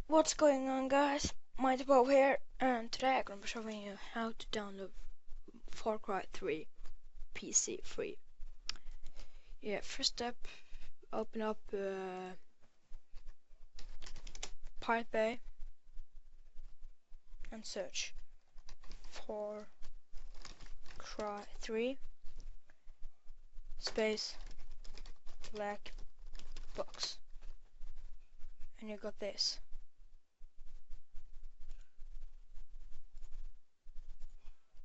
What's going on, guys? Mighty Bob here, and today I'm gonna be showing you how to download Far Cry 3 PC free. Yeah, first step, open up Pirate Bay and search Far Cry 3 space black box, and you got this.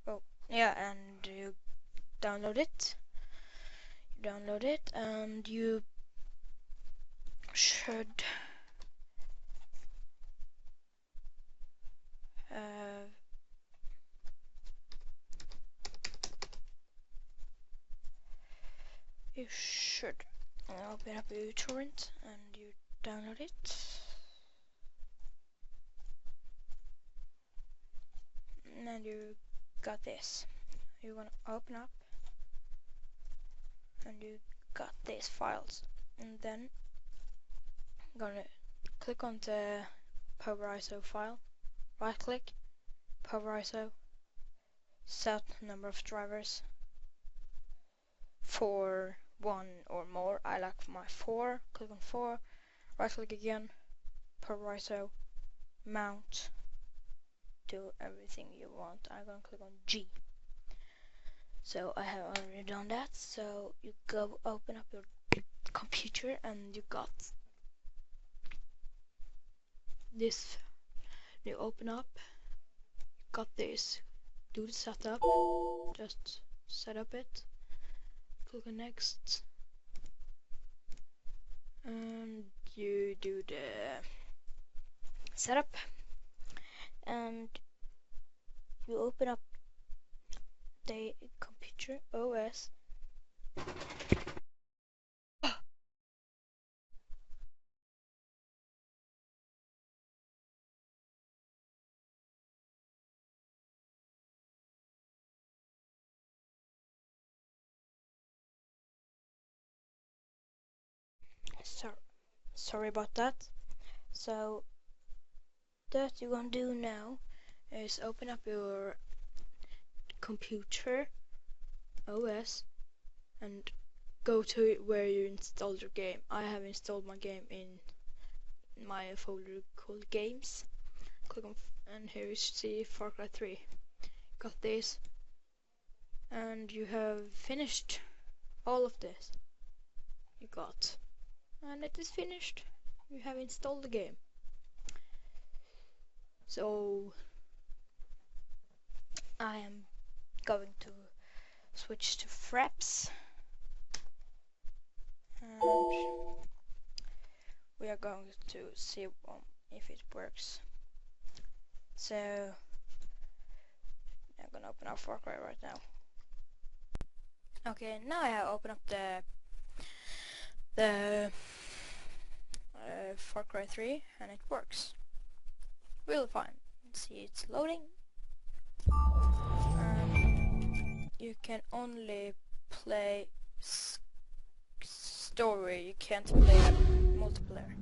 Oh yeah, and you download it. And you should open up your torrent and you download it, and then you got this. You want to open up and you got these files, and then I'm gonna click on the Power ISO file, right click, Power ISO, set number of drivers for 1 or more. I like my 4, click on 4, right click again, Power ISO, mount, do everything you want. I'm gonna click on G. So I have already done that. So you go open up your computer and you got this. You open up, got this, do the setup, just set up it, click on next, and you do the setup, and you open up the computer OS. Sorry about that. So that you're gonna do now is open up your computer OS and go to where you installed your game. I have installed my game in my folder called games. Click on and here you see Far Cry 3. Got this, and you have finished all of this. You got, and it is finished. You have installed the game. So I am going to switch to Fraps, and we are going to see if it works. So I'm gonna open up Far Cry right now. Okay, now I have opened up the Far Cry 3 and it works really fine. See, it's loading. You can only play story, you can't play multiplayer.